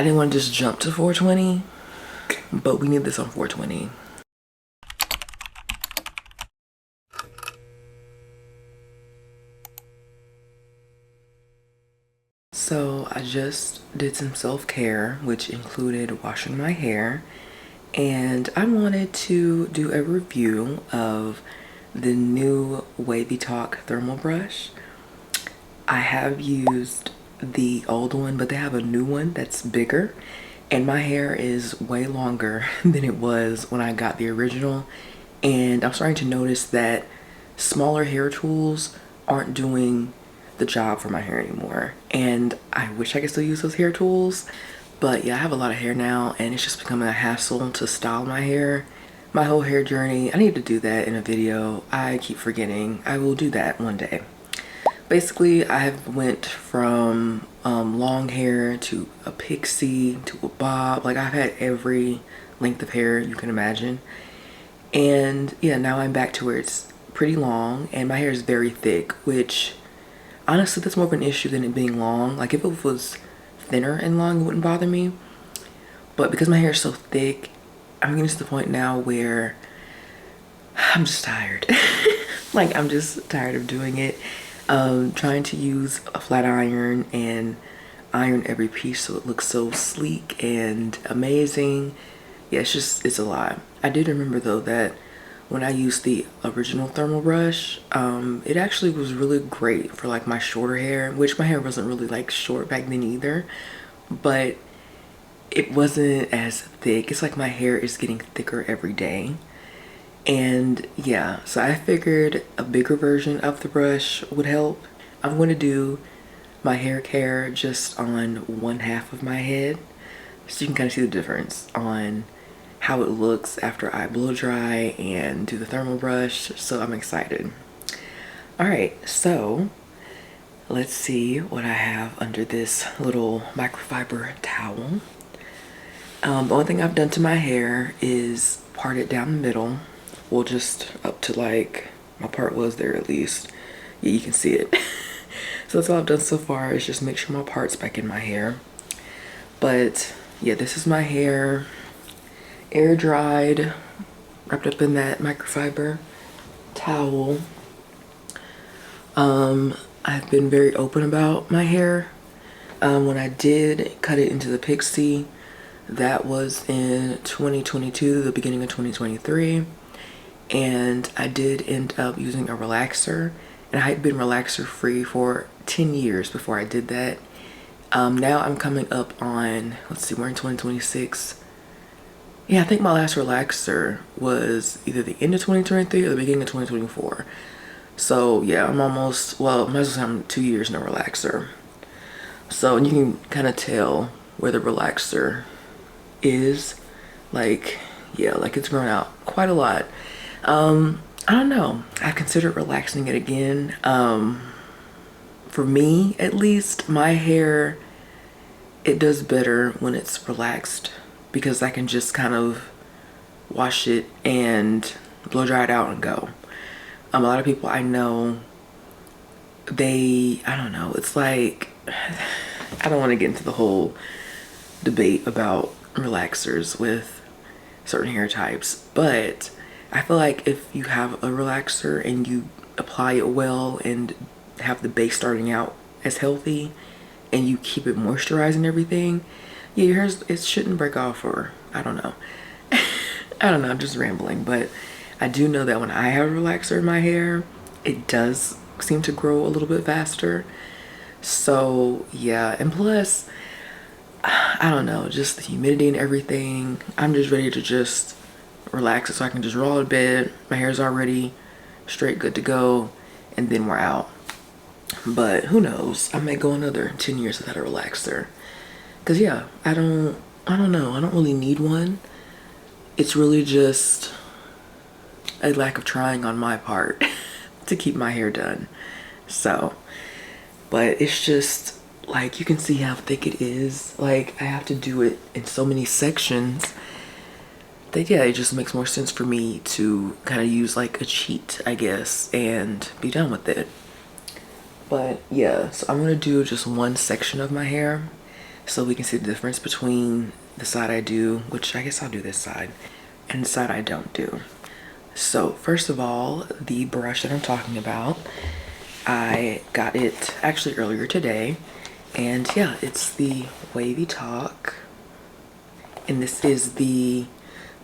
I didn't want to just jump to 420, but we need this on 420. So I just did some self-care, which included washing my hair, and I wanted to do a review of the new Wavytalk thermal brush. I have used the old one, but they have a new one that's bigger, and my hair is way longer than it was when I got the original, and I'm starting to notice that smaller hair tools aren't doing the job for my hair anymore, and I wish I could still use those hair tools. But yeah, I have a lot of hair now, and it's just becoming a hassle to style my hair. My whole hair journey, I need to do that in a video. I keep forgetting. I will do that one day. Basically, I've went from long hair to a pixie to a bob. Like, I've had every length of hair you can imagine. And yeah, now I'm back to where it's pretty long, and my hair is very thick, which honestly, that's more of an issue than it being long. Like, if it was thinner and long, it wouldn't bother me. But because my hair is so thick, I'm getting to the point now where I'm just tired. Like, I'm just tired of doing it. Trying to use a flat iron and iron every piece so it looks so sleek and amazing. Yeah, it's a lot. I did remember though that when I used the original thermal brush, it actually was really great for like my shorter hair, which my hair wasn't really like short back then either, but it wasn't as thick. It's like my hair is getting thicker every day. And yeah, so I figured a bigger version of the brush would help. I'm going to do my hair care just on one half of my head, so you can kind of see the difference on how it looks after I blow dry and do the thermal brush. So I'm excited. All right, so let's see what I have under this little microfiber towel. The only thing I've done to my hair is part it down the middle. Well, just up to like, my part was there at least. Yeah, you can see it. So that's all I've done so far, is just make sure my part's back in my hair. But yeah, this is my hair, air dried, wrapped up in that microfiber towel. I've been very open about my hair. When I did cut it into the pixie, that was in 2022, the beginning of 2023. And I did end up using a relaxer, and I had been relaxer free for 10 years before I did that. Now I'm coming up on, let's see, we're in 2026. Yeah, I think my last relaxer was either the end of 2023 or the beginning of 2024. So yeah, I'm almost, well, might as well say I'm 2 years in a relaxer. So, and you can kind of tell where the relaxer is. Like, yeah, like it's grown out quite a lot. I don't know. I considered relaxing it again. For me, at least, my hair, it does better when it's relaxed because I can just kind of wash it and blow dry it out and go. A lot of people I know, I don't know, it's like, I don't want to get into the whole debate about relaxers with certain hair types, but I feel like if you have a relaxer and you apply it well and have the base starting out as healthy and you keep it moisturized and everything, yeah, your hair, it shouldn't break off, or I don't know. I don't know, I'm just rambling, but I do know that when I have a relaxer in my hair, it does seem to grow a little bit faster. So yeah, and plus, I don't know, just the humidity and everything, I'm just ready to just relax it so I can just roll out of bed. My hair's already straight good to go, and then we're out. But who knows, I may go another 10 years without a relaxer, because yeah, I don't know, I don't really need one. It's really just a lack of trying on my part to keep my hair done. So, but it's just like, you can see how thick it is. Like, I have to do it in so many sections that yeah, it just makes more sense for me to kind of use like a cheat, I guess, and be done with it. But yeah, so I'm gonna do just one section of my hair. so we can see the difference between the side I do, which I guess I'll do this side, and the side I don't do. So first of all, the brush that I'm talking about, I got it actually earlier today, and yeah, it's the Wavytalk, and this is the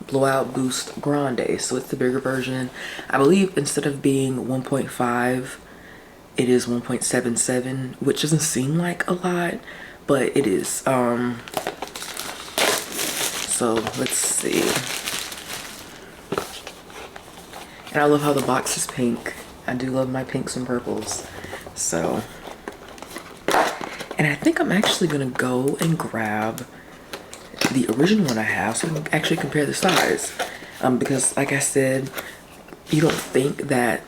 Blowout Boost Grande, so it's the bigger version. I believe instead of being 1.5, it is 1.77, which doesn't seem like a lot, but it is. So let's see. And I love how the box is pink. I do love my pinks and purples. So, and I think I'm actually gonna go and grab the original one I have so we can actually compare the size. Because like I said, you don't think that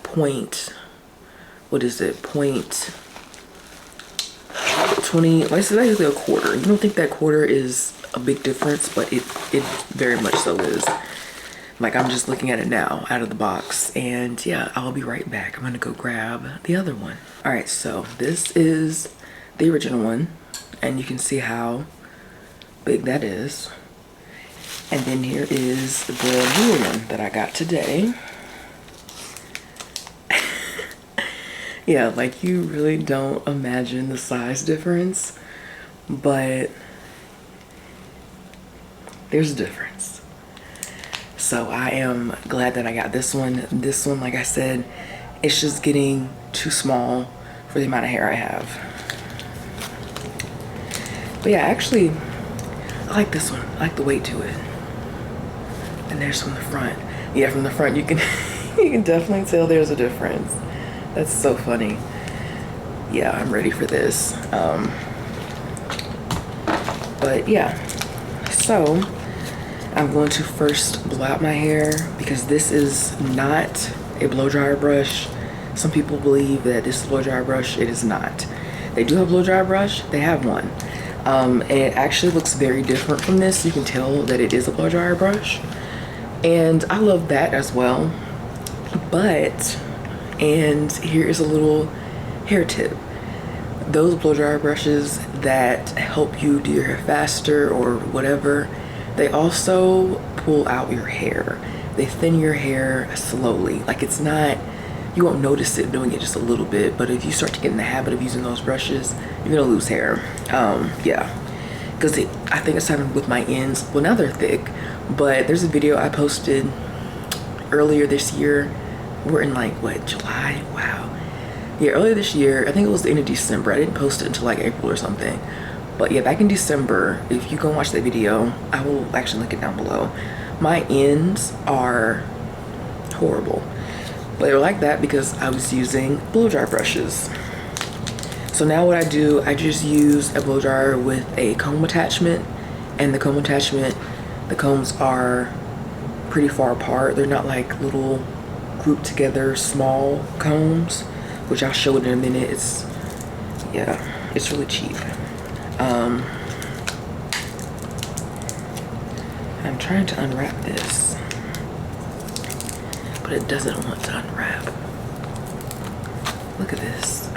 point, what is it, point 20, like it's basically a quarter. You don't think that quarter is a big difference, but it very much so is. Like, I'm just looking at it now out of the box, and yeah, I'll be right back. I'm gonna go grab the other one. All right, so this is the original one, and you can see how big that is. And then here is the new one that I got today. Yeah, like you really don't imagine the size difference, but there's a difference. So I am glad that I got this one. This one, like I said, it's just getting too small for the amount of hair I have. But yeah, actually, I like this one. I like the weight to it. And there's from the front. Yeah, from the front you can you can definitely tell there's a difference. That's so funny. Yeah, I'm ready for this. But yeah, so I'm going to first blow out my hair because this is not a blow dryer brush. Some people believe that this is a blow dryer brush. It is not. They do have a blow dryer brush. They have one. And it actually looks very different from this. You can tell that it is a blow dryer brush. And I love that as well. But, and here is a little hair tip. Those blow dryer brushes that help you do your hair faster or whatever, they also pull out your hair. They thin your hair slowly. Like, it's not, you won't notice it doing it just a little bit, but if you start to get in the habit of using those brushes, you're gonna lose hair. Yeah, because I think it's happened with my ends. Well, now they're thick, but there's a video I posted earlier this year. We're in like, what, July? Wow. Yeah, earlier this year, I think it was the end of December. I didn't post it until like April or something. But yeah, back in December, if you go and watch that video, I will actually link it down below. My ends are horrible. But they were like that because I was using blow dryer brushes. So now what I do, I just use a blow dryer with a comb attachment. And the comb attachment, the combs are pretty far apart. They're not like little grouped together small combs, which I'll show it in a minute. It's, yeah, it's really cheap. I'm trying to unwrap this, but it doesn't want to unwrap. Look at this.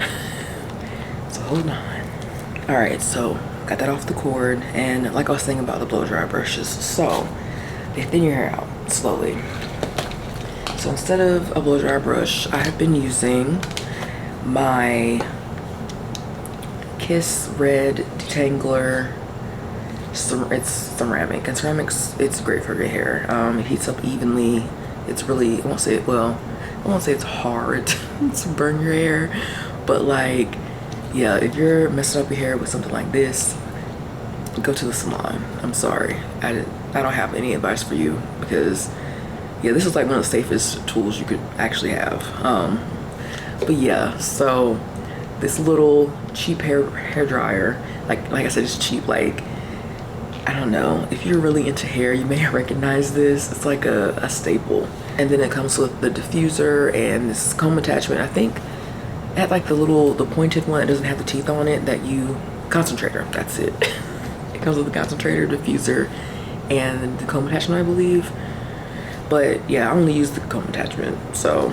So hold on. All right, so got that off the cord, and like I was saying about the blow dryer brushes, so they thin your hair out slowly. So instead of a blow dryer brush, I have been using my Kiss Red Detangler. It's ceramic, and ceramics, it's great for your hair. It heats up evenly. It's really, I won't say it's hard to burn your hair, but like, yeah, if you're messing up your hair with something like this, go to the salon. I'm sorry, I don't have any advice for you, because yeah, this is like one of the safest tools you could actually have. But yeah, so this little cheap hair dryer, like I said, it's cheap. Like, I don't know, if you're really into hair, you may recognize this. It's like a staple. And then it comes with the diffuser and this comb attachment. I think at like the pointed one, it doesn't have the teeth on it, that you, concentrator, that's it. It comes with the concentrator, diffuser, and the comb attachment, I believe. But yeah, I only use the comb attachment, so.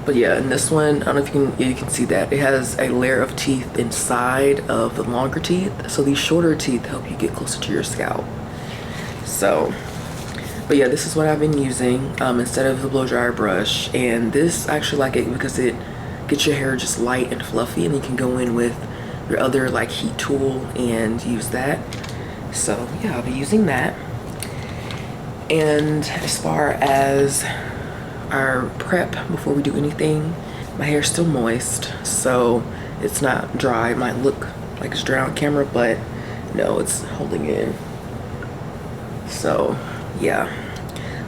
But yeah, in this one, I don't know if you can see that it has a layer of teeth inside of the longer teeth. So these shorter teeth help you get closer to your scalp. So, but yeah, this is what I've been using instead of the blow dryer brush. And this, I actually like it because it gets your hair just light and fluffy, and you can go in with your other like heat tool and use that. So yeah, I'll be using that. And as far as our prep before we do anything, my hair's still moist, so it's not dry. It might look like it's dry on camera, but no, it's holding in. So yeah,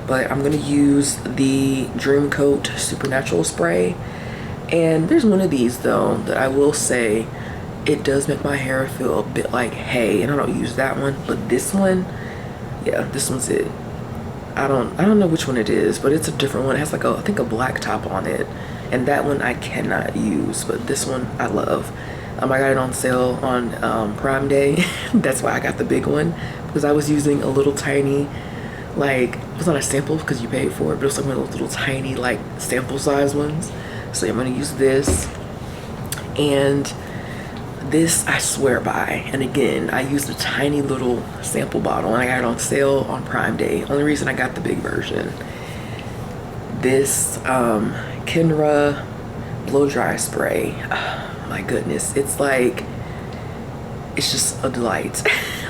but I'm gonna use the Dream Coat Supernatural Spray. And there's one of these though that I will say it does make my hair feel a bit like hay, and I don't use that one, but this one, yeah, this one's it. I don't know which one it is, but it's a different one. It has like I think a black top on it, and that one I cannot use, but this one I love. I got it on sale on Prime Day. That's why I got the big one, because I was using a little tiny, like, it was not a sample because you paid for it, but it was like one of those little tiny like sample size ones. So I'm gonna use this, and this I swear by. And again, I used a tiny little sample bottle, and I got it on sale on Prime Day. Only reason I got the big version. This Kenra blow dry spray. Oh, my goodness, it's like, it's just a delight.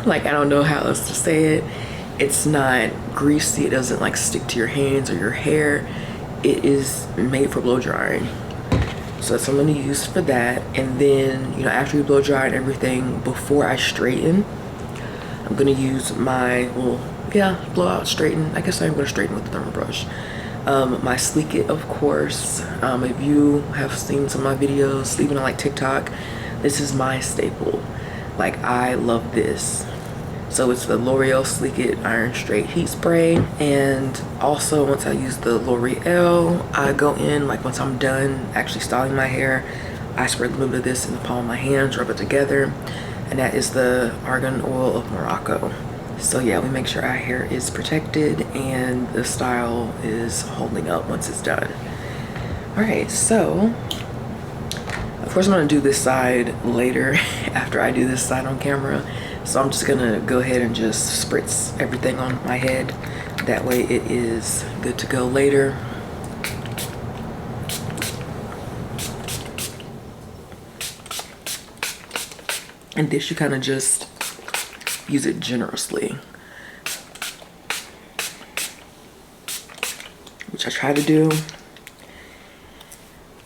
Like, I don't know how else to say it. It's not greasy. It doesn't like stick to your hands or your hair. It is made for blow drying. So that's what I'm gonna use for that. And then, you know, after you blow dry and everything, before I straighten, I'm gonna use my, well, yeah, blowout straighten. I guess I'm gonna straighten with the thermal brush. My Sleek It, of course. If you have seen some of my videos, even on like TikTok, this is my staple. Like, I love this. So it's the L'Oreal Sleek It Iron Straight Heat Spray. And also, once I use the L'Oreal, I go in, like once I'm done actually styling my hair, I spray a little bit of this in the palm of my hands, rub it together, and that is the Argan Oil of Morocco. So yeah, we make sure our hair is protected and the style is holding up once it's done. All right, so of course I'm gonna do this side later after I do this side on camera. So I'm just gonna go ahead and just spritz everything on my head. That way it is good to go later. And this, you kind of just use it generously, which I try to do.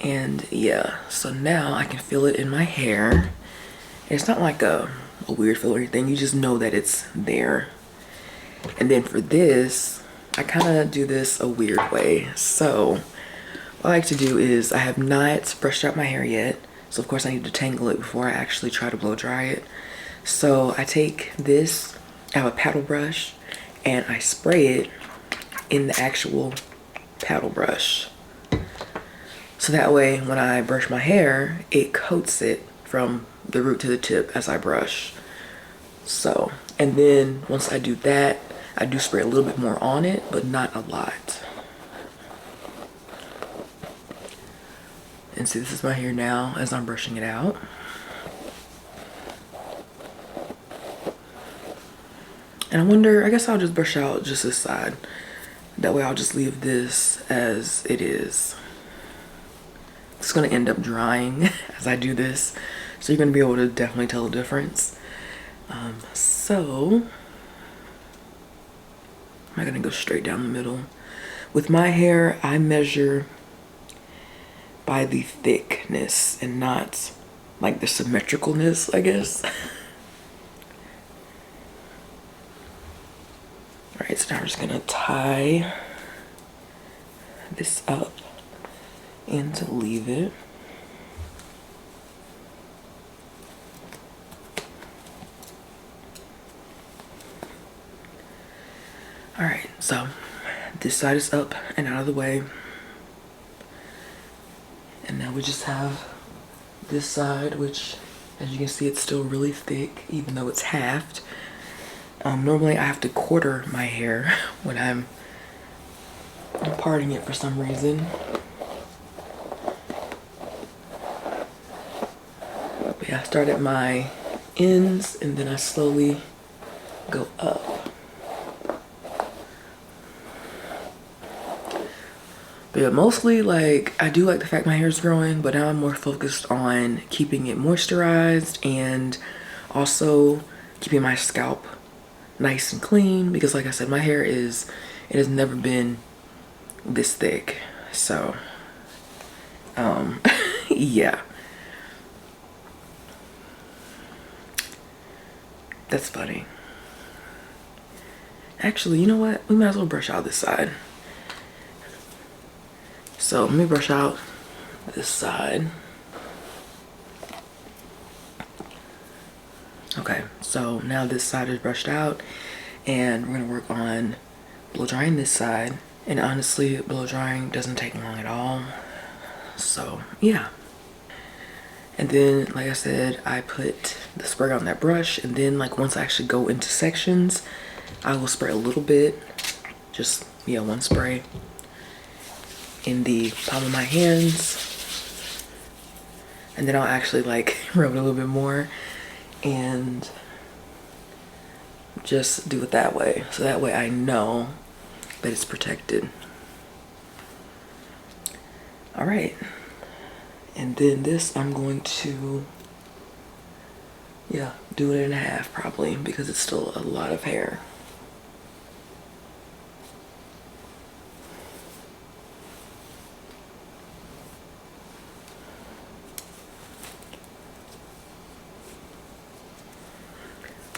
And yeah, so now I can feel it in my hair. It's not like a weird feel or anything. You just know that it's there. And then for this, I kind of do this a weird way. So what I like to do is, I have not brushed out my hair yet, so of course I need to tangle it before I actually try to blow dry it. So I take this, I have a paddle brush, and I spray it in the actual paddle brush. So that way when I brush my hair, it coats it from the root to the tip as I brush. So, and then once I do that, I do spray a little bit more on it, but not a lot. And see, this is my hair now as I'm brushing it out. And I wonder, I guess I'll just brush out just this side. That way I'll just leave this as it is. It's gonna end up drying as I do this, so you're gonna be able to definitely tell the difference. So I'm gonna go straight down the middle. With my hair, I measure by the thickness and not like the symmetricalness, I guess. All right, so now I'm just gonna tie this up and to leave it. All right, so this side is up and out of the way. And now we just have this side, which, as you can see, it's still really thick, even though it's halved. Normally I have to quarter my hair when I'm parting it for some reason. Yeah, I start at my ends and then I slowly go up. But yeah, mostly like I do like the fact my hair is growing, but now I'm more focused on keeping it moisturized and also keeping my scalp nice and clean, because like I said, my hair it has never been this thick. So yeah, that's funny. Actually, you know what, we might as well brush out this side. So let me brush out this side. Okay, so now this side is brushed out and we're gonna work on blow drying this side. And honestly, blow drying doesn't take long at all. So yeah. And then, like I said, I put the spray on that brush, and then like once I actually go into sections, I will spray a little bit, just yeah, one spray in the palm of my hands, and then I'll actually like rub it a little bit more and just do it that way, so that way I know that it's protected. All right, and then this I'm going to do it in half probably, because it's still a lot of hair.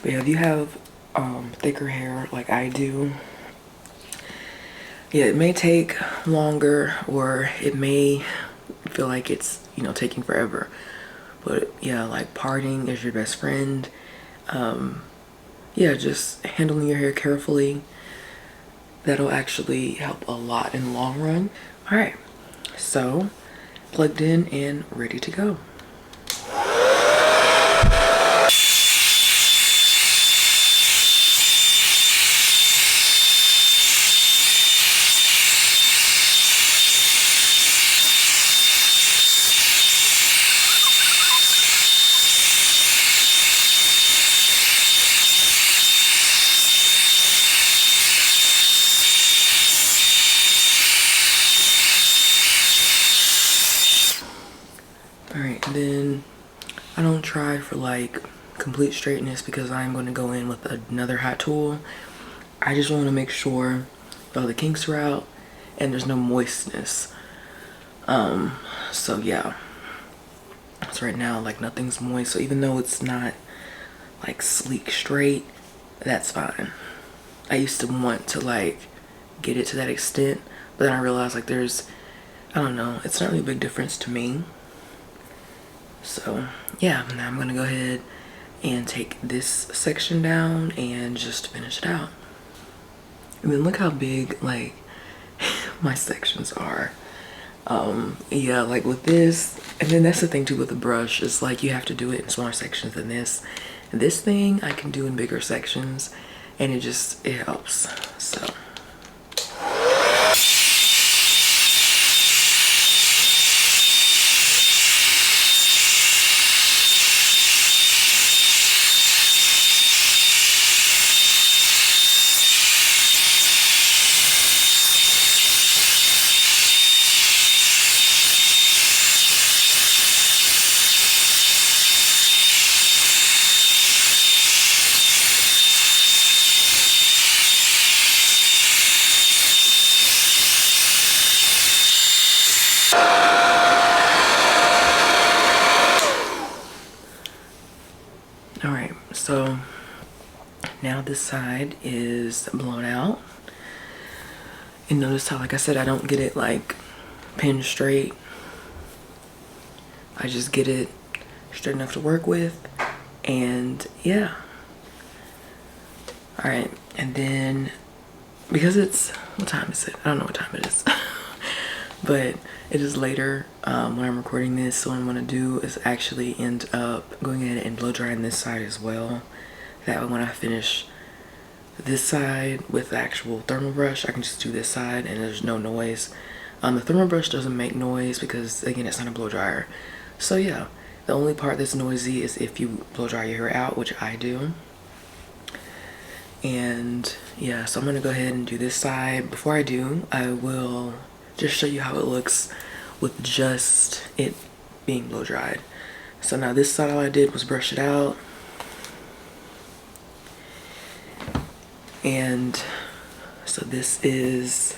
But yeah, if you have thicker hair like I do, yeah, it may take longer, or it may feel like it's, you know, taking forever. But yeah, like parting is your best friend. Yeah, just handling your hair carefully, that'll actually help a lot in the long run. All right, so plugged in and ready to go. All right, then I don't try for like complete straightness because I'm going to go in with another hot tool. I just want to make sure all the kinks are out and there's no moistness. So yeah, so right now like nothing's moist, so even though it's not like sleek straight, that's fine. I used to want to like get it to that extent, but then I realized like I don't know, it's not really a big difference to me. So yeah, now I'm gonna go ahead and take this section down and just finish it out. And then look how big like my sections are. Yeah, like with this, and then that's the thing too with the brush, is like you have to do it in smaller sections than this. And this thing I can do in bigger sections, and it helps. So all right, so now this side is blown out. And notice how, like I said, I don't get it like pinned straight. I just get it straight enough to work with. And yeah. All right, and then because what time is it? I don't know what time it is. But it is later when I'm recording this, so what I'm gonna do is actually end up going ahead and blow drying this side as well. That way when I finish this side with the actual thermal brush, I can just do this side and there's no noise. The thermal brush doesn't make noise because again, it's not a blow dryer. So yeah, The only part that's noisy is if you blow dry your hair out, which I do. And yeah, so I'm gonna go ahead and do this side. Before I do, I will just show you how it looks with just it being blow dried. So now this side, all I did was brush it out. And so this is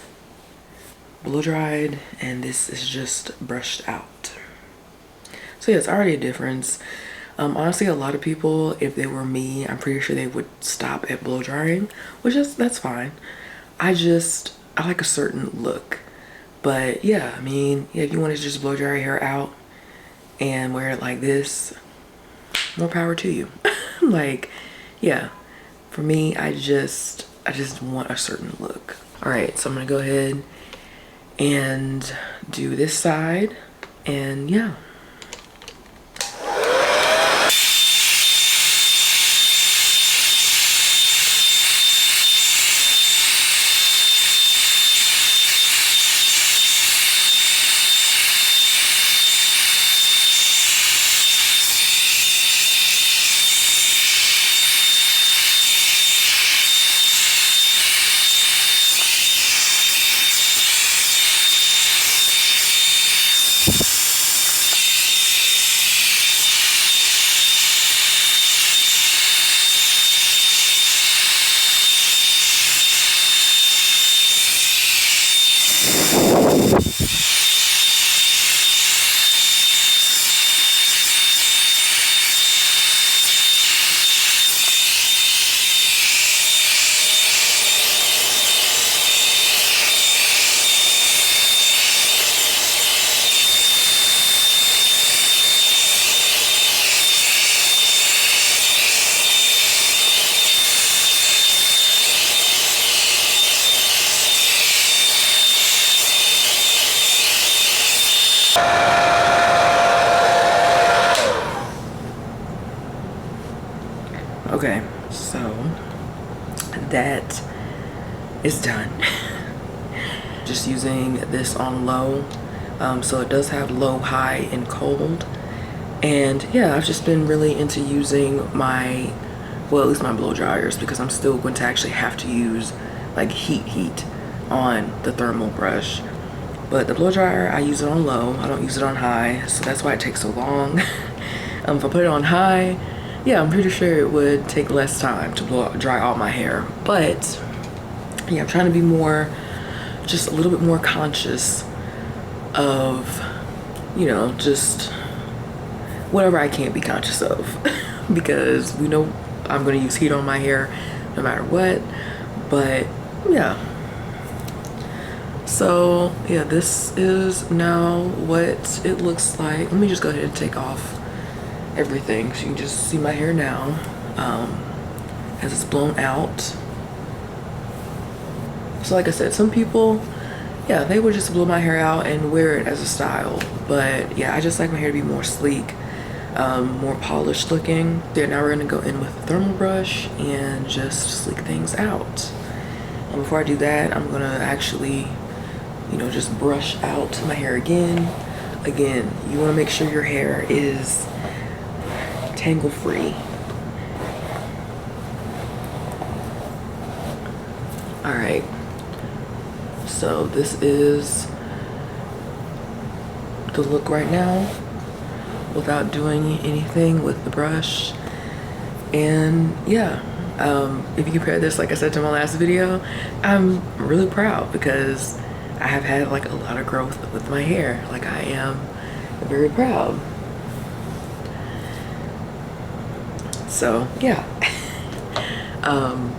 blow dried and this is just brushed out. So yeah, it's already a difference. Honestly, a lot of people, if they were me, I'm pretty sure they would stop at blow drying, which is, that's fine. I like a certain look. But yeah, I mean, yeah, if you want to just blow dry your hair out and wear it like this, more power to you. Like, yeah, for me, I just want a certain look. All right, so I'm gonna go ahead and do this side, and yeah. Okay, so that is done. Just using this on low. So it does have low, high, and cold. And yeah, I've just been really into using my, well, at least my blow dryers, because I'm still going to actually have to use like heat on the thermal brush. But the blow dryer, I use it on low. I don't use it on high, so that's why it takes so long. If I put it on high, yeah, I'm pretty sure it would take less time to blow dry all my hair. But yeah, I'm trying to be more, just a little bit more conscious of, you know, just whatever I can't be conscious of. Because we know I'm gonna use heat on my hair no matter what. But yeah. So yeah, this is now what it looks like. Let me just go ahead and take off everything so you can just see my hair now as it's blown out. So like I said, some people, yeah, they would just blow my hair out and wear it as a style. But yeah, I just like my hair to be more sleek, more polished looking. Then now we're gonna go in with the thermal brush and just sleek things out. And before I do that, I'm gonna actually, you know, just brush out my hair again. Again, you wanna make sure your hair is tangle free. All right, so this is the look right now without doing anything with the brush. And yeah, if you compare this, like I said, to my last video, I'm really proud because I have had like a lot of growth with my hair. Like, I am very proud. So yeah.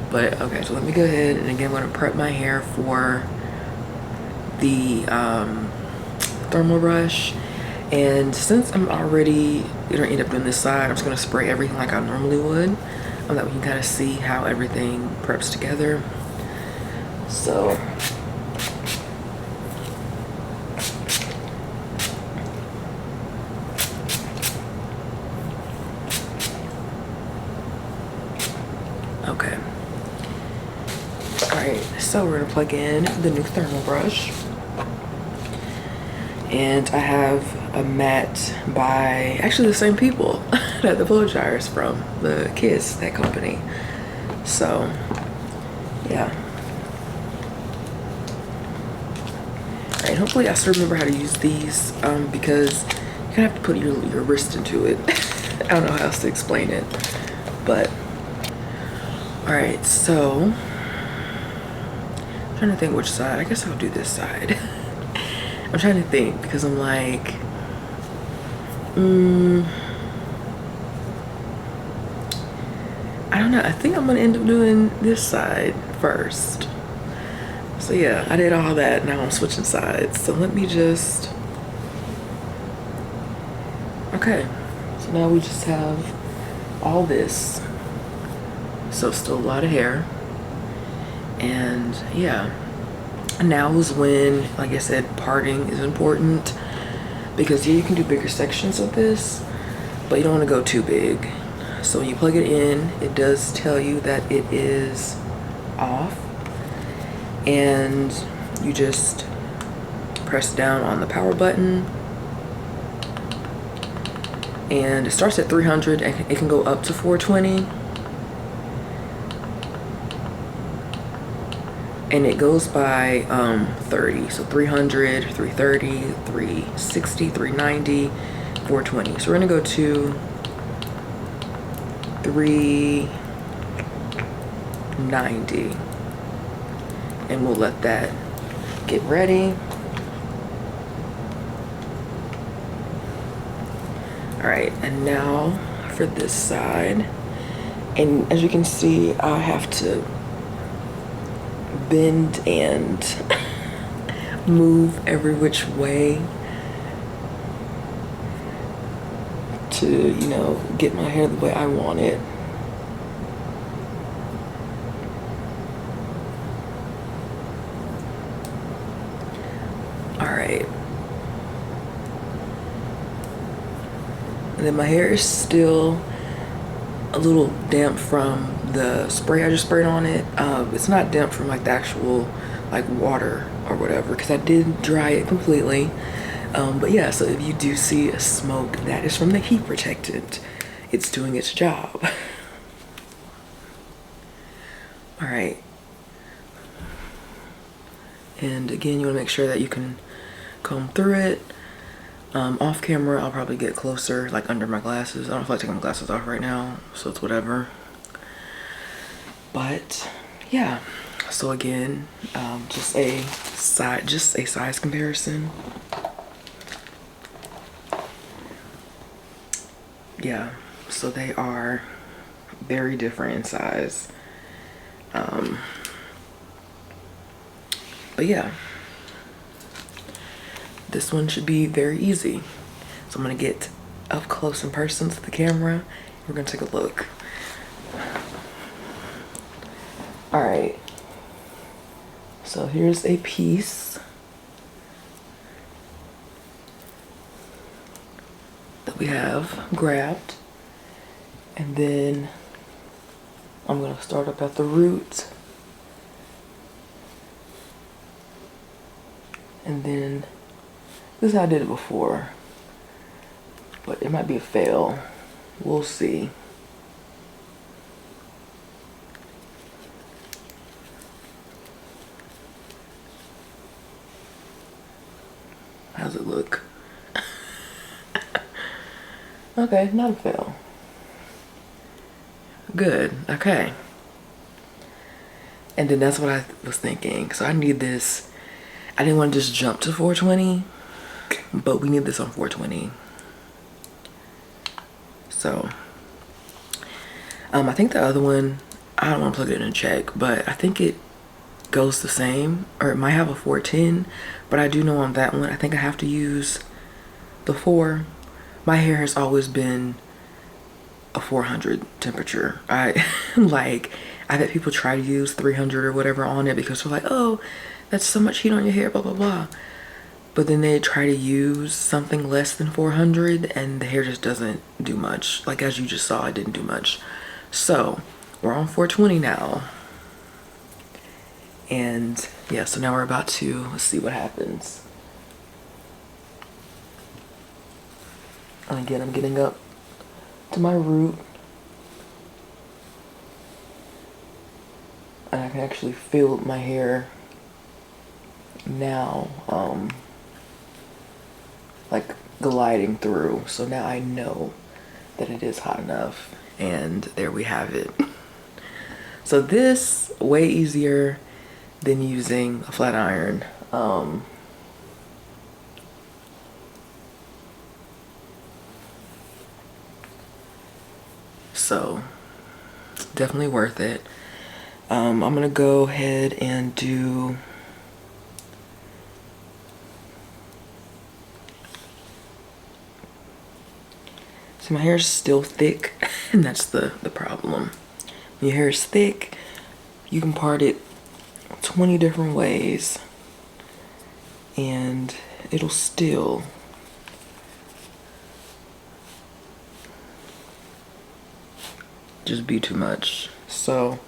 But okay, so let me go ahead and again, I'm gonna prep my hair for the thermal brush. And since I'm already gonna end up doing this side, I'm just gonna spray everything like I normally would, that we can kind of see how everything preps together. So okay. All right, so we're gonna plug in the new thermal brush. And I have a mat by actually the same people that the blow dryer is from, the Kiss, that company. So yeah. Alright, hopefully I still remember how to use these because you kind of have to put your wrist into it. I don't know how else to explain it, but alright, so I'm trying to think which side. I guess I'll do this side. I'm trying to think because I'm like, I don't know. I think I'm gonna end up doing this side first. So yeah, I did all that. Now I'm switching sides. So let me just, okay. So now we just have all this. So still a lot of hair. And yeah. Now is when, like I said, parting is important because yeah, you can do bigger sections of this, but you don't want to go too big. So when you plug it in, it does tell you that it is off, and you just press down on the power button, and it starts at 300 and it can go up to 420. And it goes by 30, so 300, 330, 360, 390, 420. So we're gonna go to 390, and we'll let that get ready. All right, and now for this side, and as you can see, I have to bend and move every which way to, you know, get my hair the way I want it. All right. And then my hair is still a little damp from the spray I just sprayed on it. It's not damp from like the actual like water or whatever because I did dry it completely. But yeah, so if you do see a smoke, that is from the heat protectant. It's doing its job. All right. And again, you want to make sure that you can comb through it. Off camera, I'll probably get closer, like under my glasses. I don't feel like taking my glasses off right now, so it's whatever. But yeah, so again, just a size comparison. Yeah, so they are very different in size. But yeah, this one should be very easy. So I'm gonna get up close and personal to the camera. We're gonna take a look. All right, so here's a piece that we have grabbed, and then I'm gonna start up at the root, and then this is how I did it before, but it might be a fail. We'll see. How's it look? Okay, not a fail. Good, okay. And then that's what I was thinking. So I need this. I didn't want to just jump to 420, but we need this on 420. So, I think the other one, I don't want to plug it in and check, but I think it goes the same, or it might have a 410, but I do know on that one, I think I have to use the 4. My hair has always been a 400 temperature. I've had people try to use 300 or whatever on it because they're like, oh, that's so much heat on your hair, blah, blah, blah. But then they try to use something less than 400 and the hair just doesn't do much. Like as you just saw, it didn't do much. So we're on 420 now. And yeah, so now we're about to, let's see what happens. And again, I'm getting up to my root. And I can actually feel my hair now, like gliding through. So now I know that it is hot enough. And there we have it. So this, way easier than using a flat iron. So definitely worth it. I'm gonna go ahead and do so my hair is still thick, and that's the problem. When your hair is thick, you can part it 20 different ways and it'll still just be too much. So,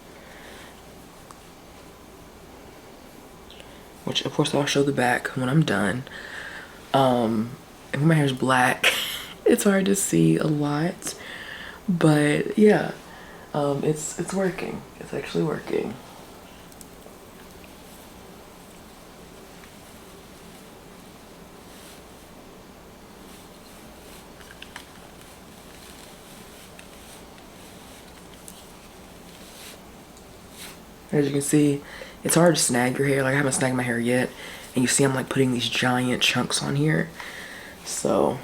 which of course I'll show the back when I'm done. And when my hair's black, it's hard to see a lot, but yeah, it's working. It's actually working. As you can see, it's hard to snag your hair. Like, I haven't snagged my hair yet. And you see I'm like putting these giant chunks on here. So,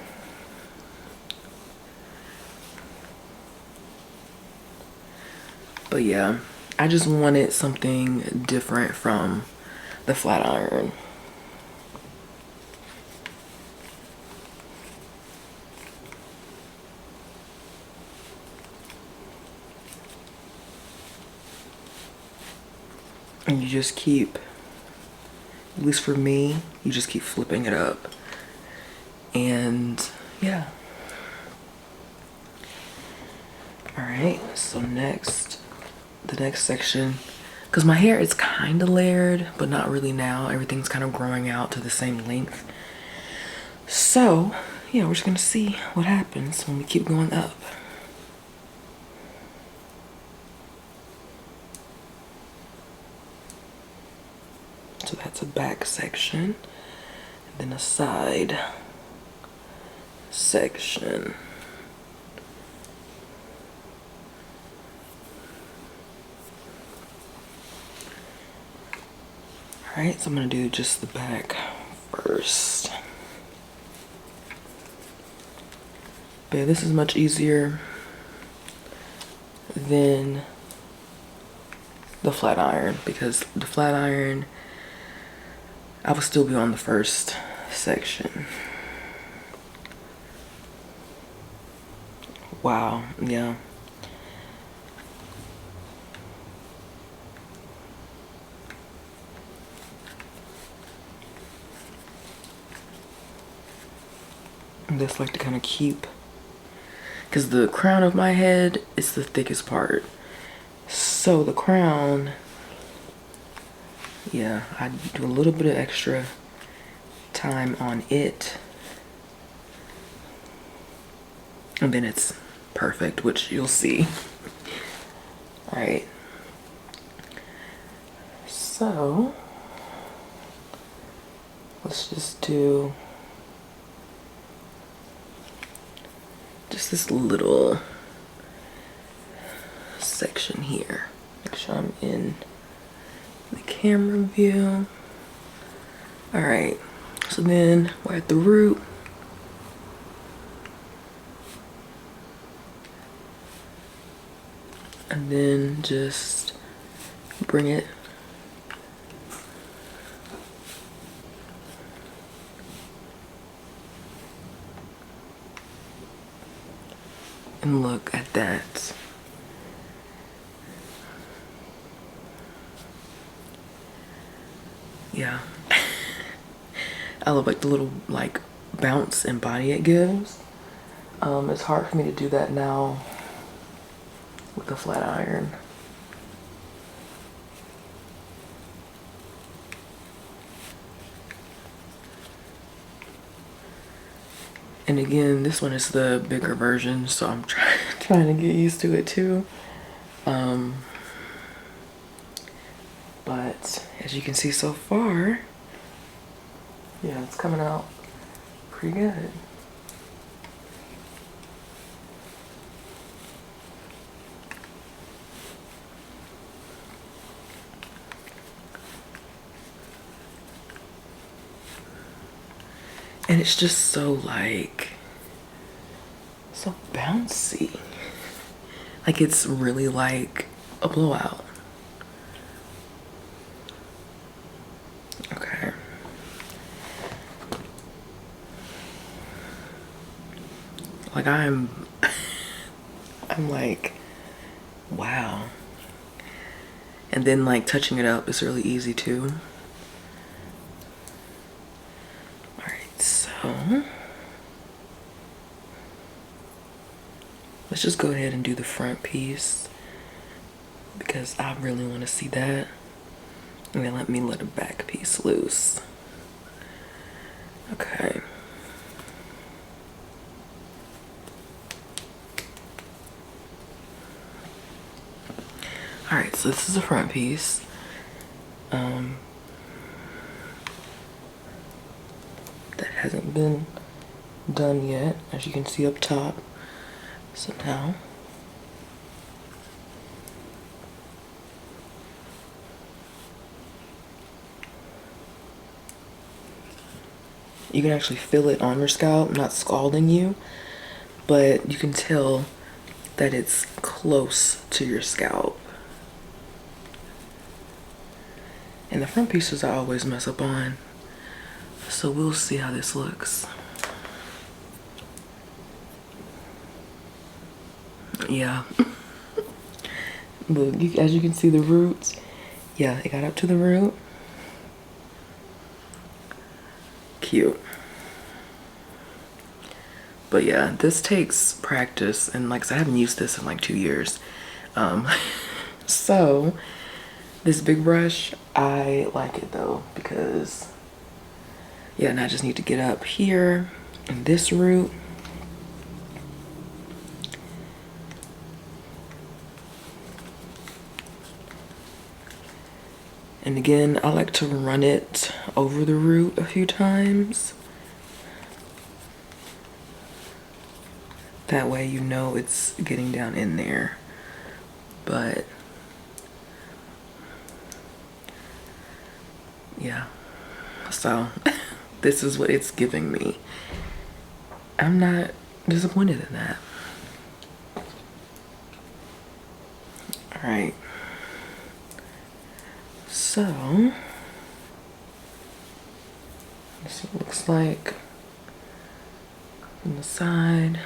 but yeah, I just wanted something different from the flat iron. And you just keep, at least for me, you just keep flipping it up. And yeah. All right, so next, the next section, because my hair is kind of layered, but not really now. Everything's kind of growing out to the same length. So yeah, we're just gonna see what happens when we keep going up. So that's a back section, and then a side section. All right, so I'm gonna do just the back first. But yeah, this is much easier than the flat iron, because the flat iron, I will still be on the first section. Wow, yeah. I just like to kind of keep, because the crown of my head is the thickest part. So the crown, yeah, I do a little bit of extra time on it. And then it's perfect, which you'll see. All right. So let's just do just this little section here. Make sure I'm in the camera view. All right, so then we're at the root. And then just bring it and look at that. Yeah. I love like the little like bounce and body it gives. It's hard for me to do that now with a flat iron. And again, this one is the bigger version, so I'm trying to get used to it too. But as you can see so far, yeah, it's coming out pretty good. And it's just so like, so bouncy. Like it's really like a blowout. Okay. Like I'm like, wow. And then like touching it up is really easy too. All right, so let's just go ahead and do the front piece because I really want to see that. And then let me let the back piece loose. Okay. All right, so this is the front piece. That hasn't been done yet, as you can see up top. So now you can actually feel it on your scalp, not scalding you, but you can tell that it's close to your scalp. And the front pieces I always mess up on, so we'll see how this looks. Yeah. Look, as you can see the roots, yeah, it got up to the root. Cute. But yeah, this takes practice, and like I said, I haven't used this in like 2 years. So this big brush, I like it though, because yeah, and I just need to get up here in this root. And again, I like to run it over the root a few times. That way you know it's getting down in there. But yeah, so this is what it's giving me. I'm not disappointed in that. All right. So this is what it looks like on the side.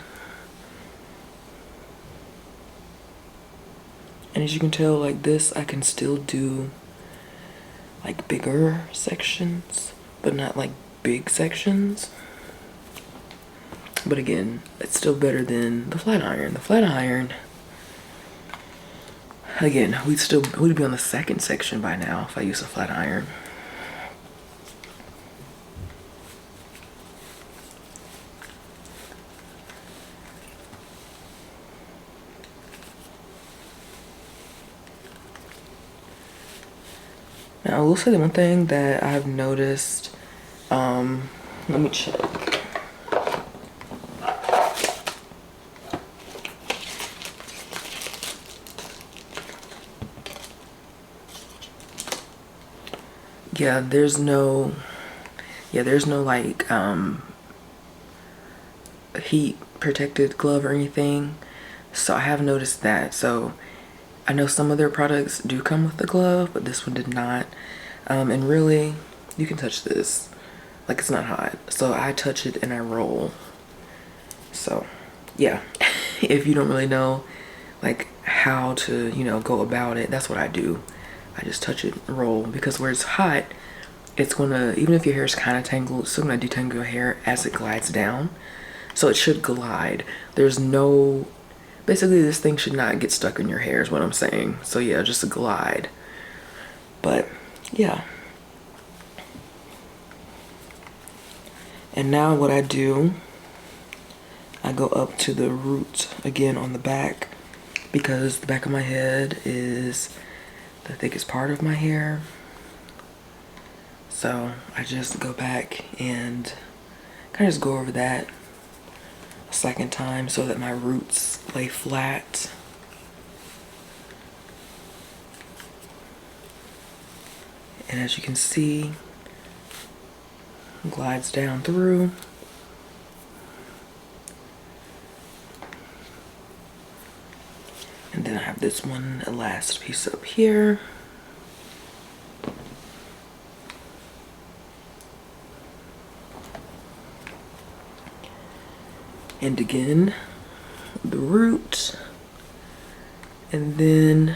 And as you can tell, like this, I can still do like bigger sections, but not like big sections. But again, it's still better than the flat iron. The flat iron, again, we'd be on the second section by now if I use a flat iron. Now, I will say the one thing that I've noticed, let me check. Yeah, there's no like heat protected glove or anything. So I have noticed that. So I know some of their products do come with the glove, but this one did not. And really, you can touch this like it's not hot. So I touch it and I roll. So yeah, if you don't really know like how to, you know, go about it, that's what I do. I just touch it and roll, because where it's hot, it's gonna, even if your hair is kind of tangled, it's still gonna detangle your hair as it glides down. So it should glide. There's no, basically this thing should not get stuck in your hair is what I'm saying. So yeah, just a glide. But yeah. And now what I do I go up to the root again on the back because the back of my head is the thickest part of my hair. So I just go back and kind of just go over that a second time so that my roots lay flat. And as you can see, it glides down through. And then I have this one last piece up here. And again, the root, and then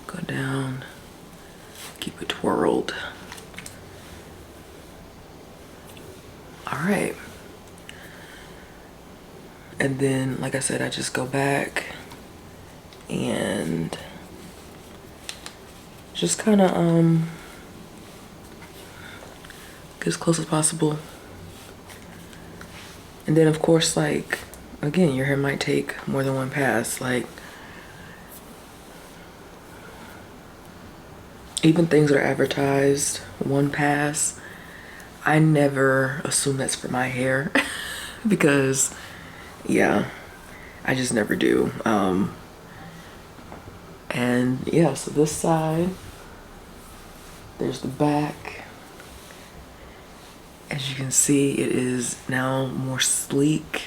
go down, keep it twirled. All right. And then, like I said, I just go back and just kind of get as close as possible. And then of course, like, again, your hair might take more than one pass. Like, even things that are advertised one pass, I never assume that's for my hair because yeah, I just never do. And yeah, so this side, there's the back. As you can see, it is now more sleek,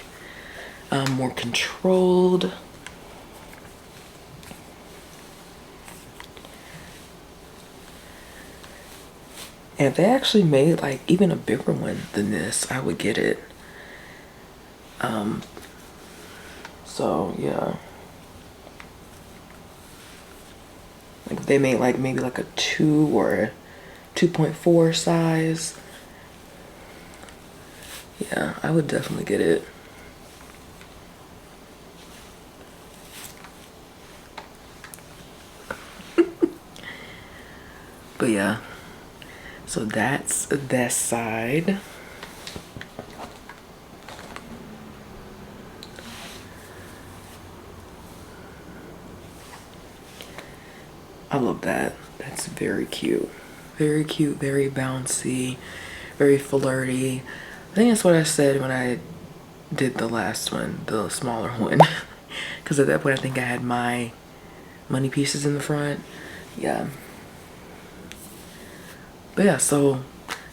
more controlled. And if they actually made like even a bigger one than this, I would get it. So yeah. Like if they made like maybe like a 2 or a 2.4 size, yeah, I would definitely get it. But yeah, so that's that side. I love that. That's very cute. Very cute, very bouncy, very flirty. I think that's what I said when I did the last one, the smaller one. Because at that point I think I had my money pieces in the front. Yeah. But yeah, so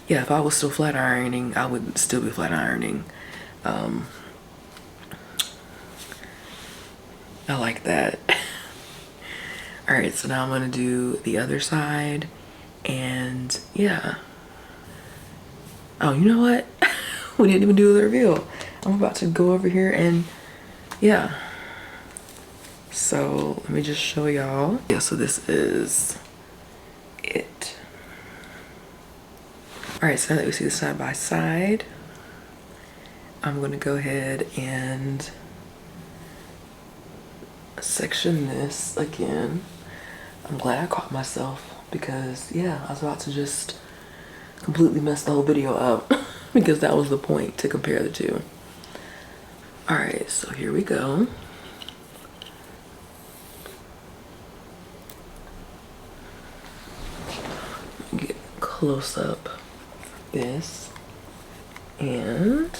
yeah, if I was still flat ironing, I would still be flat ironing. I like that. All right, so now I'm gonna do the other side, and yeah. Oh, you know what? We didn't even do the reveal. I'm about to go over here and yeah. So let me just show y'all. Yeah, so this is it. All right, so now that we see the side by side, I'm gonna go ahead and section this again. I'm glad I caught myself because yeah, I was about to just completely mess the whole video up because that was the point, to compare the two. All right, so here we go. Get close up this and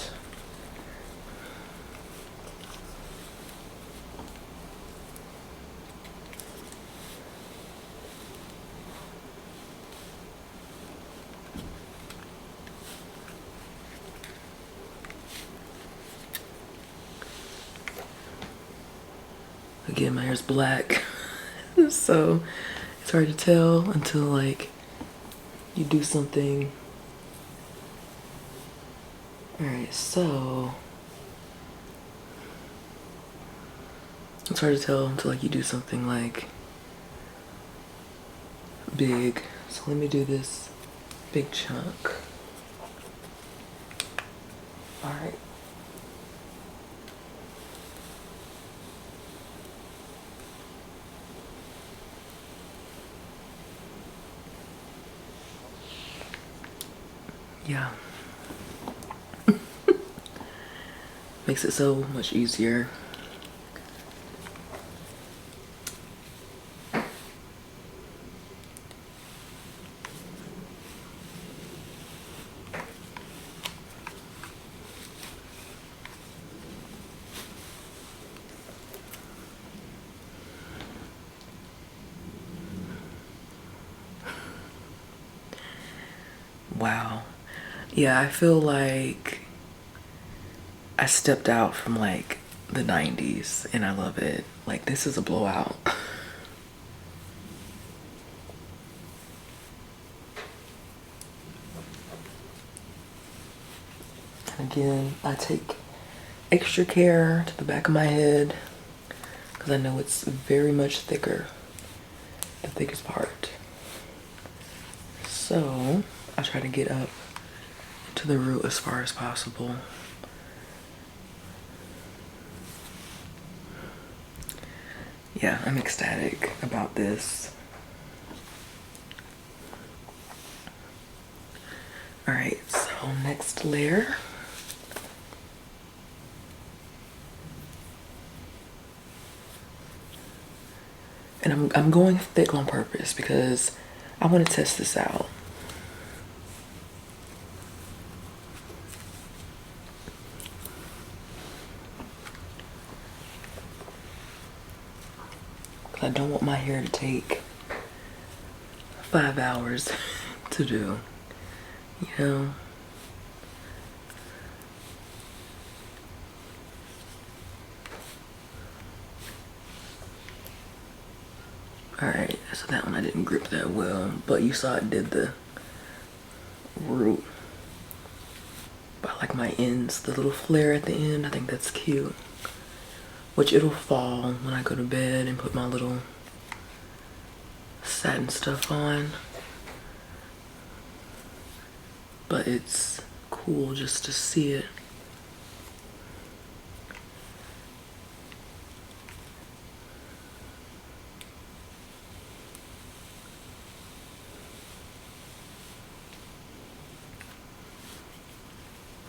again, my hair's black, so it's hard to tell until like you do something. All right, so it's hard to tell until like you do something like big. So let me do this big chunk. All right. yeah. Makes it so much easier. Wow. Yeah, I feel like I stepped out from like the 90s and I love it. Like, this is a blowout. And again, I take extra care to the back of my head because I know it's very much thicker, the thickest part. So I try to get up to the root as far as possible. Yeah, I'm ecstatic about this. All right, so next layer. And I'm going thick on purpose because I want to test this out. I don't want my hair to take 5 hours to do, you know? All right, so that one I didn't grip that well, but you saw it did the root. But I like my ends, the little flare at the end, I think that's cute. Which it'll fall when I go to bed and put my little satin stuff on. But it's cool just to see it.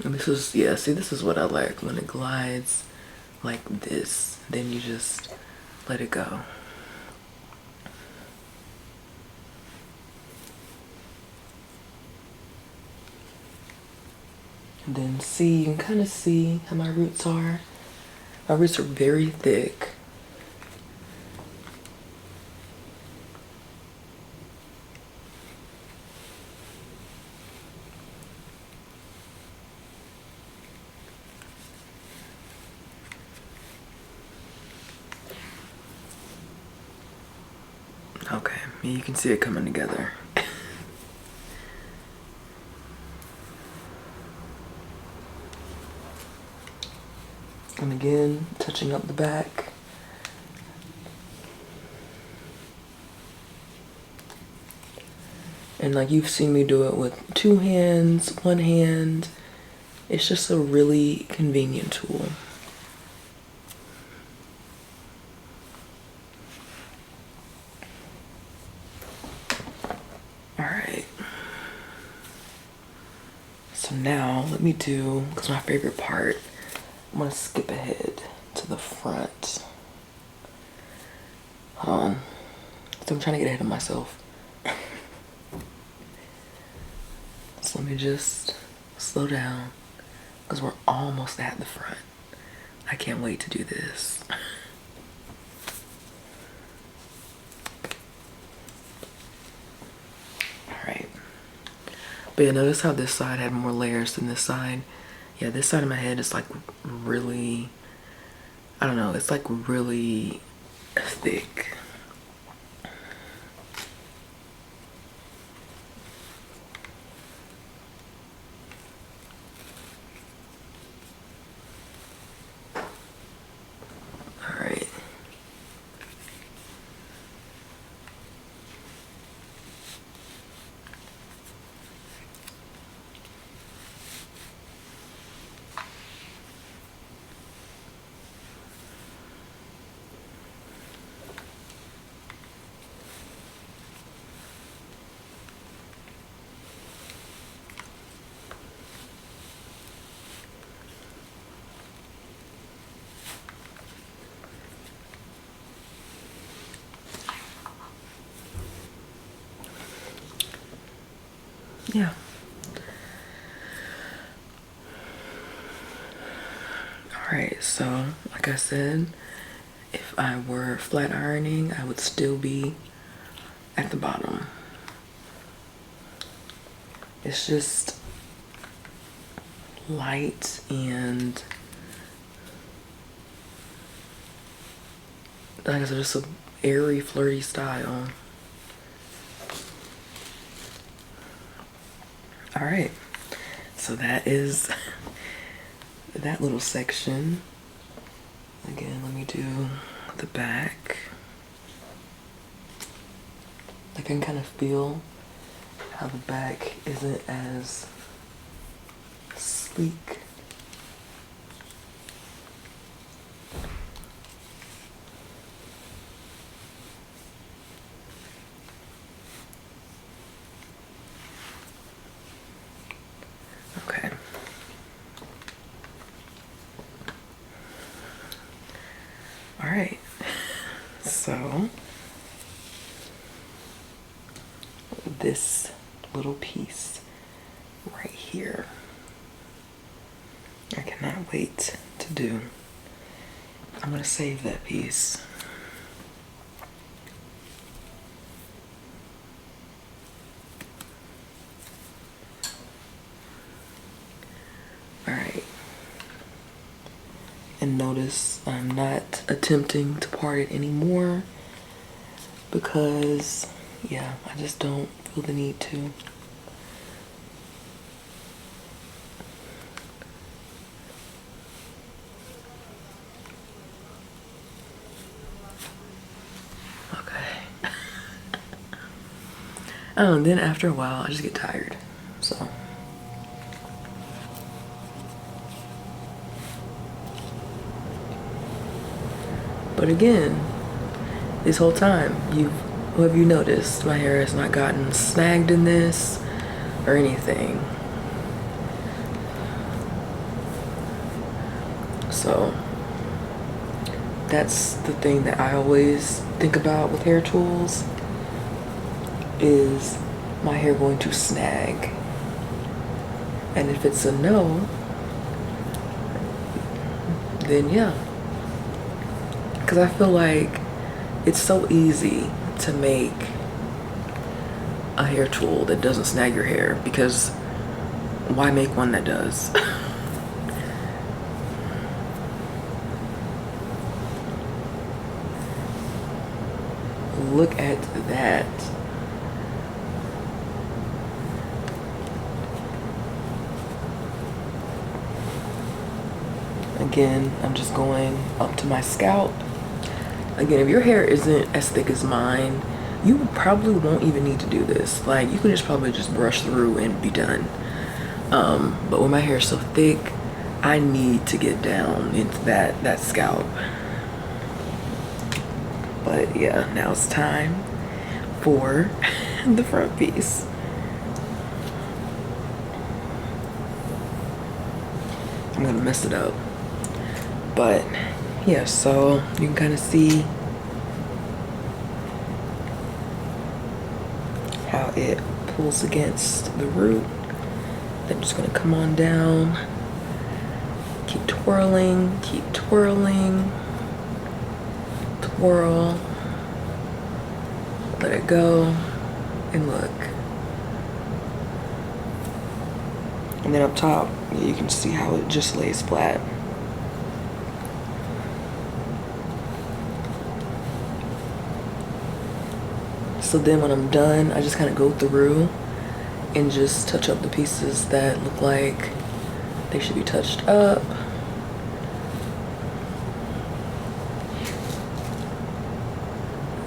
And this is, yeah, see, this is what I like when it glides like this. Then you just let it go. And then see, you can kind of see how my roots are. My roots are very thick. Okay, you can see it coming together. And again, touching up the back. And like you've seen me do it with 2 hands, 1 hand. It's just a really convenient tool. All right. So now let me do, because my favorite part, I'm gonna skip ahead to the front. Hold on. So I'm trying to get ahead of myself. So let me just slow down because we're almost at the front. I can't wait to do this. All right. But yeah, notice how this side had more layers than this side. Yeah, this side of my head is like really, I don't know, it's like really thick. All right. yeah. Alright, so like I said, if I were flat ironing, I would still be at the bottom. It's just light and like I said, just a airy, flirty style. All right, so that is that little section. Again, let me do the back. I can kind of feel how the back isn't as sleek. Okay. All right. So this little piece right here, I cannot wait to do. I'm gonna save that piece. All right. And notice I'm not attempting to part it anymore because, yeah, I just don't feel the need to. Okay. Oh, and then after a while, I just get tired, so. But again, this whole time, have you noticed my hair has not gotten snagged in this or anything? So that's the thing that I always think about with hair tools, is my hair going to snag? And if it's a no, then yeah. Because I feel like it's so easy to make a hair tool that doesn't snag your hair, because why make one that does? Look at that. Again, I'm just going up to my scalp. Again, if your hair isn't as thick as mine, you probably won't even need to do this. Like, you can just probably just brush through and be done. But when my hair is so thick, I need to get down into that scalp. But yeah, now it's time for the front piece. I'm gonna mess it up. But yeah, so you can kind of see how it pulls against the root. I'm just gonna come on down, keep twirling, twirl, let it go, and look. And then up top, you can see how it just lays flat. So then when I'm done, I just kind of go through and just touch up the pieces that look like they should be touched up.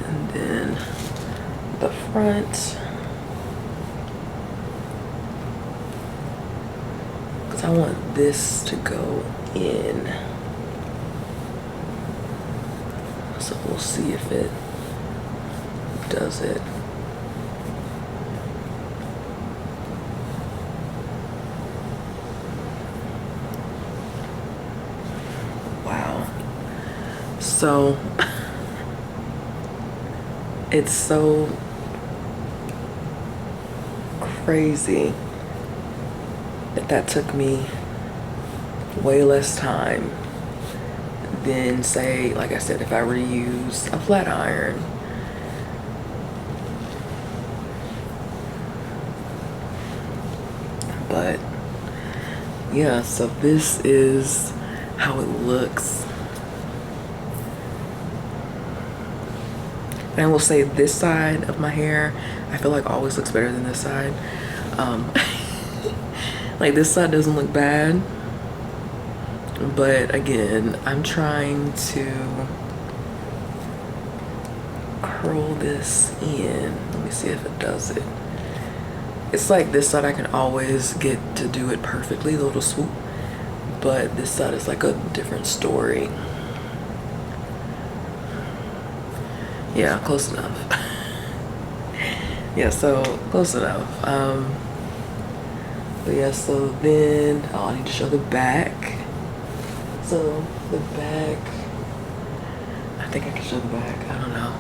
And then the front, because I want this to go in. So we'll see if it does it. Wow. So it's so crazy that took me way less time than, say, like I said, if I were to use a flat iron. But yeah, so this is how it looks. And I will say this side of my hair, I feel like always looks better than this side. Like this side doesn't look bad, but again, I'm trying to curl this in. Let me see if it does it. It's like this side I can always get to do it perfectly, the little swoop, but this side is like a different story. Yeah, close enough. Yeah, so close enough. But yeah, so then I need to show the back. So the back, I think I can show the back, I don't know.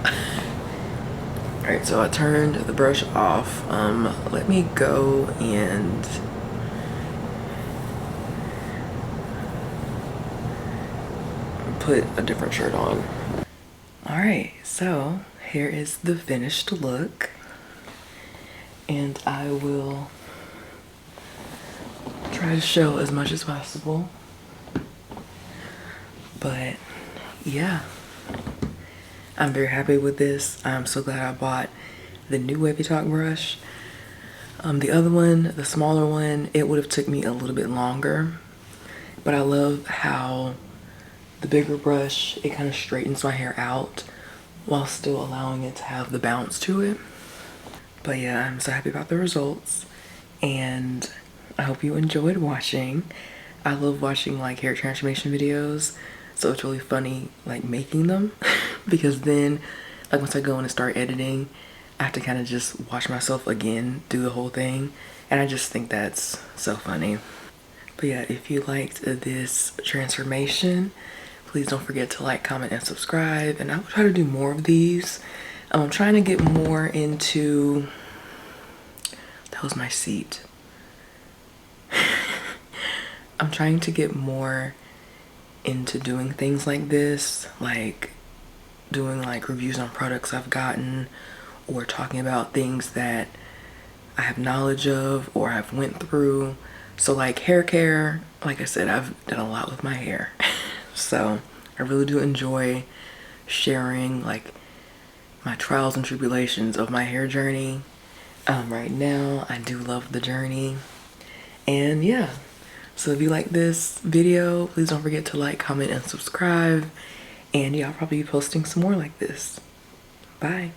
All right, so I turned the brush off. Let me go and put a different shirt on. All right, so here is the finished look, and I will try to show as much as possible. But yeah, I'm very happy with this. I'm so glad I bought the new Wavytalk brush. The other one, the smaller one, it would have took me a little bit longer, but I love how the bigger brush, it kind of straightens my hair out while still allowing it to have the bounce to it. But yeah, I'm so happy about the results, and I hope you enjoyed watching. I love watching like hair transformation videos, so it's really funny like making them because then like once I go in and start editing, I have to kind of just watch myself again do the whole thing, and I just think that's so funny. But yeah, if you liked this transformation, please don't forget to like, comment, and subscribe, and I will try to do more of these. I'm trying to get more into, that was my seat. I'm trying to get more into doing things like this, like doing like reviews on products I've gotten, or talking about things that I have knowledge of or I've went through. So like hair care, like I said, I've done a lot with my hair. So I really do enjoy sharing like my trials and tribulations of my hair journey. Right now, I do love the journey. And yeah, so if you like this video, please don't forget to like, comment, and subscribe. And yeah, I'll probably be posting some more like this. Bye.